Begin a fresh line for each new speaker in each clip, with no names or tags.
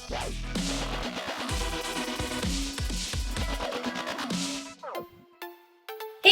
Hey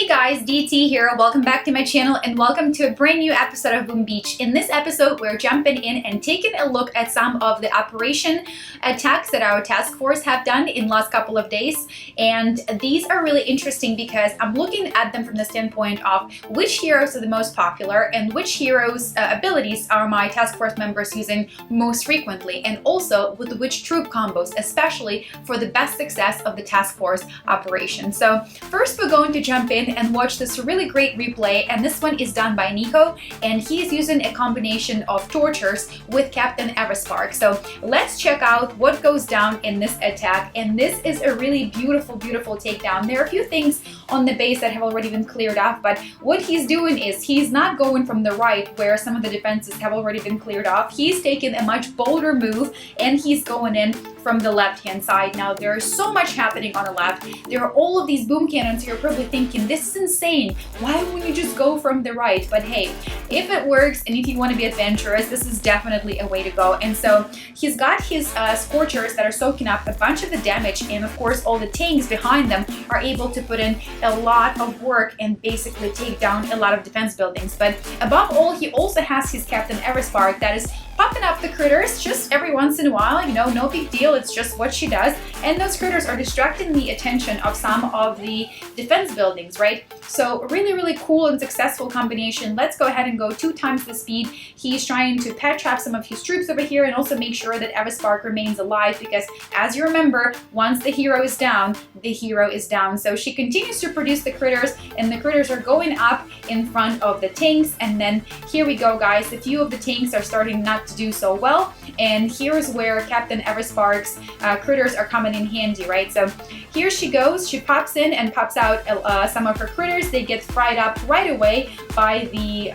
guys, DT here. Welcome back to my channel and welcome to a brand new episode of Boom Beach. In this episode, we're jumping in and taking a look at some of the operation attacks that our task force have done in the last couple of days. And these are really interesting because I'm looking at them from the standpoint of which heroes are the most popular and which heroes' abilities are my task force members using most frequently, and also with which troop combos, especially for the best success of the task force operation. So first, we're going to jump in and watch this really great replay, and this one is done by Nico, and he is using a combination of tortures with Captain Everspark. So let's check out what goes down in this attack, and this is a really beautiful takedown. There are a few things on the base that have already been cleared off, but what he's doing is he's not going from the right where some of the defenses have already been cleared off. He's taking a much bolder move and he's going in from the left-hand side. Now, there's so much happening on the left. There are all of these boom cannons. You're probably thinking, this is insane. Why wouldn't you just go from the right? But hey, if it works and if you want to be adventurous, this is definitely a way to go. And so he's got his Scorchers that are soaking up a bunch of the damage, and of course all the tanks behind them are able to put in a lot of work and basically take down a lot of defense buildings. But above all, he also has his Captain Everspark that is popping up the critters just every once in a while, you know, no big deal, it's just what she does. And those critters are distracting the attention of some of the defense buildings, right? So really cool and successful combination. Let's go ahead and go 2 times the speed. He's trying to pet trap some of his troops over here and also make sure that Everspark remains alive, because as you remember, once the hero is down, the hero is down. So she continues to produce the critters, and the critters are going up in front of the tanks. And then here we go, guys. A few of the tanks are starting not to do so well, and here's where Captain Everspark's critters are coming in handy, right? So here she goes, she pops in and pops out some of her critters. They get fried up right away by the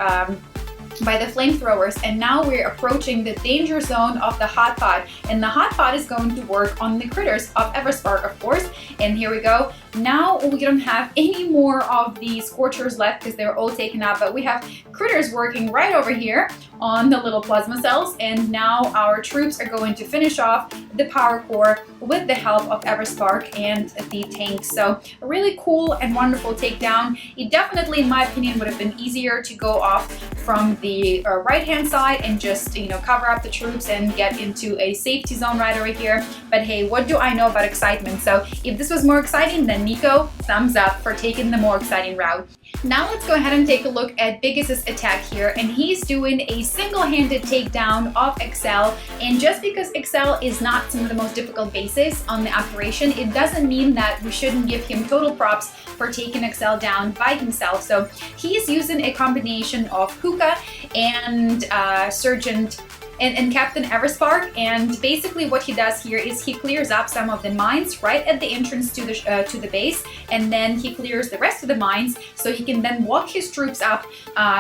flamethrowers, and now we're approaching the danger zone of the hot pot, and the hot pot is going to work on the critters of Everspark, of course. And here we go. Now we don't have any more of the Scorchers left because they're all taken out, but we have critters working right over here on the little plasma cells, and now our troops are going to finish off the power core with the help of Everspark and the tanks. So a really cool and wonderful takedown. It definitely, in my opinion, would have been easier to go off from the right-hand side and just, you know, cover up the troops and get into a safety zone right over here. But hey, what do I know about excitement? So if this was more exciting, then Nico, thumbs up for taking the more exciting route. Now let's go ahead and take a look at Biggis's attack here, and he's doing a single-handed takedown of Excel. And just because Excel is not some of the most difficult bases on the operation, it doesn't mean that we shouldn't give him total props for taking Excel down by himself. So he's using a combination of Hookah and Sergeant and Captain Everspark, and basically what he does here is he clears up some of the mines right at the entrance to the base, and then he clears the rest of the mines so he can then walk his troops up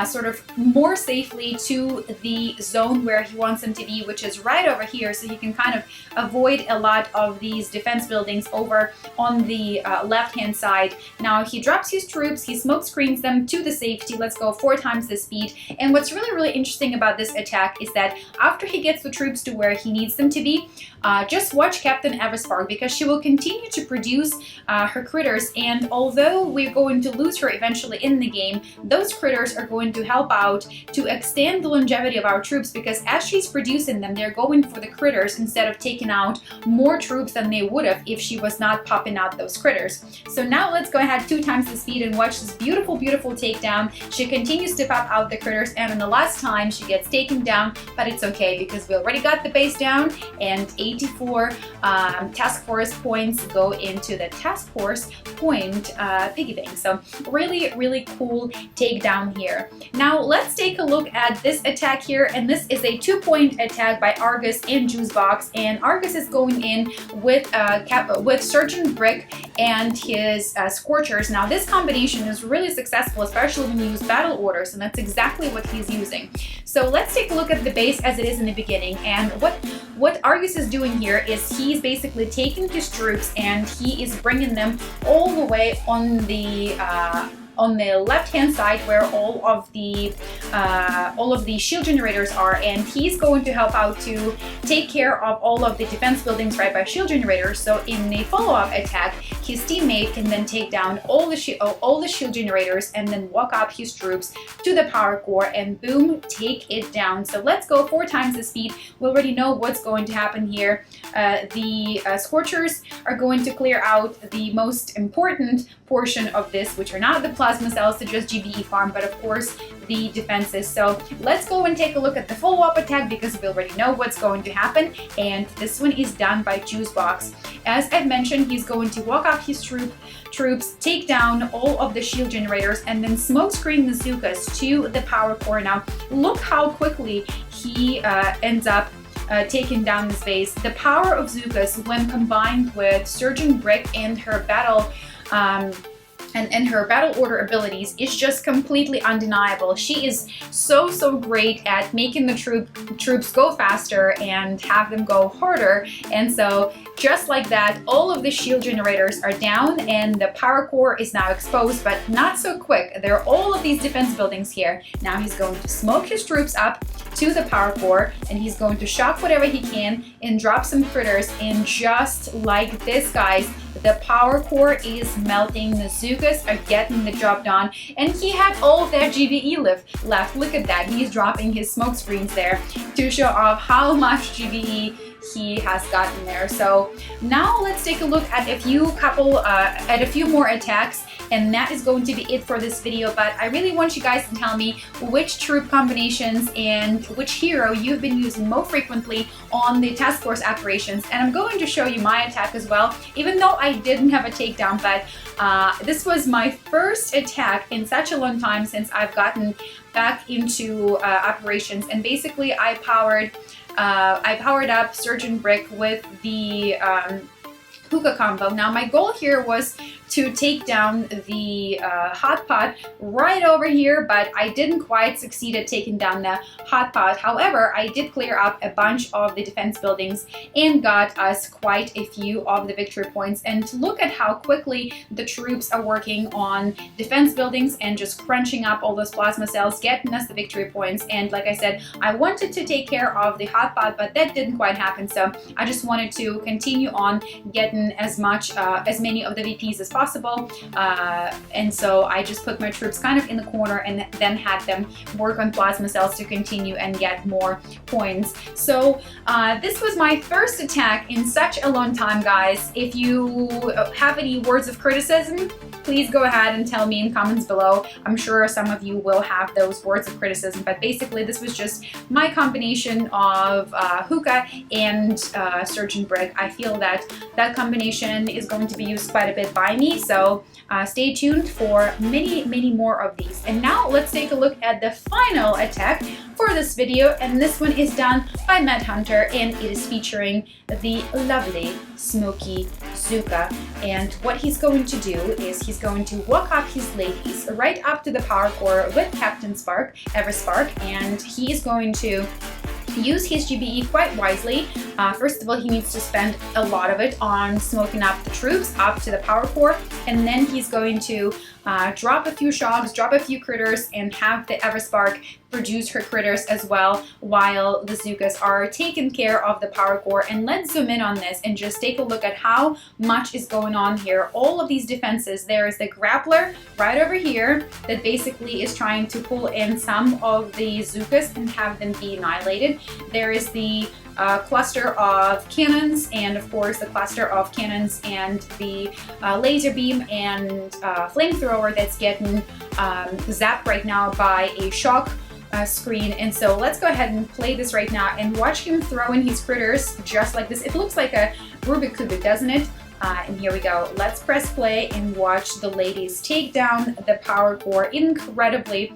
sort of more safely to the zone where he wants them to be, which is right over here, so he can kind of avoid a lot of these defense buildings over on the left-hand side. Now he drops his troops, he smoke screens them to the safety. Let's go 4 times the speed. And what's really interesting about this attack is that after he gets the troops to where he needs them to be, just watch Captain Everspark, because she will continue to produce her critters, and although we're going to lose her eventually in the game, those critters are going to help out to extend the longevity of our troops, because as she's producing them, they're going for the critters instead of taking out more troops than they would have if she was not popping out those critters. So now let's go ahead 2 times the speed and watch this beautiful takedown. She continues to pop out the critters, and on the last time she gets taken down, but it's okay because we already got the base down, and 84 task force points go into the task force point piggy bank. So really cool takedown here. Now let's take a look at this attack here, and this is a 2-point attack by Argus and Juicebox, and Argus is going in with Sergeant Brick and his Scorchers. Now this combination is really successful, especially when you use battle orders, and that's exactly what he's using. So let's take a look at the base as it is in the beginning, and what Argus is doing here is he's basically taking his troops and he is bringing them all the way on the on the left-hand side where all of the shield generators are, and he's going to help out to take care of all of the defense buildings right by shield generators. So in the follow-up attack, his teammate can then take down all the shield generators and then walk up his troops to the power core and boom, take it down. So let's go 4 times the speed. We already know what's going to happen here. The Scorchers are going to clear out the most important portion of this, which are not the plasma cells to just GBE farm, but of course the defenses. So let's go and take a look at the follow-up attack because we already know what's going to happen, and this one is done by Juicebox. As I've mentioned, he's going to walk up his troops, take down all of the shield generators, and then smokescreen the Zookas to the power core. Now look how quickly he ends up taking down this base. The power of Zookas, when combined with Surgeon Brick and her battle and her battle order abilities, is just completely undeniable. She is so great at making the troops go faster and have them go harder. And so just like that, all of the shield generators are down and the power core is now exposed, but not so quick. There are all of these defense buildings here. Now he's going to smoke his troops up to the power core, and he's going to shock whatever he can and drop some critters. And just like this, guys, the power core is melting. The Zookas are getting the job done, and he had all of that GBE left. Look at that. He's dropping his smoke screens there to show off how much GBE he has gotten there. So now let's take a look at a few more attacks, and that is going to be it for this video. But I really want you guys to tell me which troop combinations and which hero you've been using more frequently on the task force operations. And I'm going to show you my attack as well, even though I didn't have a takedown, but this was my first attack in such a long time since I've gotten back into operations. And basically I powered up Surgeon Brick with the hookah combo. Now my goal here was to take down the hot pot right over here, but I didn't quite succeed at taking down the hot pot. However, I did clear up a bunch of the defense buildings and got us quite a few of the victory points. And look at how quickly the troops are working on defense buildings and just crunching up all those plasma cells, getting us the victory points. And like I said, I wanted to take care of the hot pot, but that didn't quite happen. So I just wanted to continue on getting as many of the VPs as possible, and so I just put my troops kind of in the corner and then had them work on plasma cells to continue and get more points. So this was my first attack in such a long time, guys. If you have any words of criticism, please go ahead and tell me in comments below. I'm sure some of you will have those words of criticism, but basically this was just my combination of hookah and Surgeon Brick. I feel that that combination is going to be used quite a bit by me, so stay tuned for many more of these. And now let's take a look at the final attack for this video, and this one is done by Matt Hunter, and it is featuring the lovely Smoky Zooka. And what he's going to do is he's going to walk up his ladies right up to the power core with Captain Spark, Everspark, and he is going to use his GBE quite wisely. First of all, he needs to spend a lot of it on smoking up the troops up to the power core, and then he's going to drop a few shocks, drop a few critters, and have the Everspark produce her critters as well while the Zookas are taking care of the power core. And let's zoom in on this and just take a look at how much is going on here. All of these defenses. There is the grappler right over here that basically is trying to pull in some of the Zookas and have them be annihilated. There is the cluster of cannons, and of course the cluster of cannons and the laser beam and flamethrower that's getting zapped right now by a shock screen. And so let's go ahead and play this right now and watch him throw in his critters just like this. It looks like a Rubik Cube, doesn't it? And here we go. Let's press play and watch the ladies take down the power core incredibly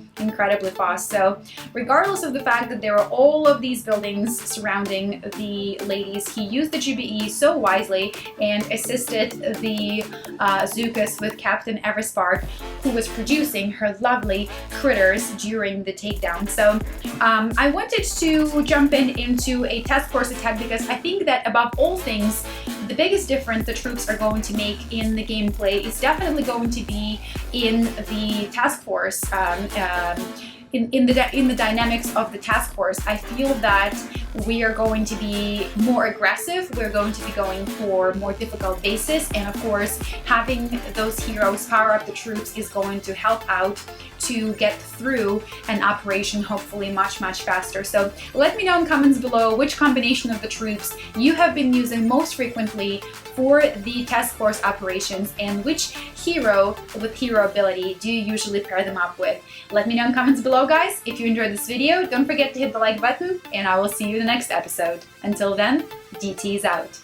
fast. So regardless of the fact that there are all of these buildings surrounding the ladies, he used the GBE so wisely and assisted the Zookas with Captain Everspark, who was producing her lovely critters during the takedown. So I wanted to jump into a task force attack because I think that above all things, the biggest difference the troops are going to make in the gameplay is definitely going to be in the task force. In the dynamics of the task force, I feel that we are going to be more aggressive. We're going to be going for more difficult bases, and of course, having those heroes power up the troops is going to help out to get through an operation hopefully much faster. So let me know in comments below which combination of the troops you have been using most frequently for the task force operations, and which hero with hero ability do you usually pair them up with. Let me know in comments below, guys. If you enjoyed this video, don't forget to hit the like button, and I will see you in the next episode. Until then, DT is out.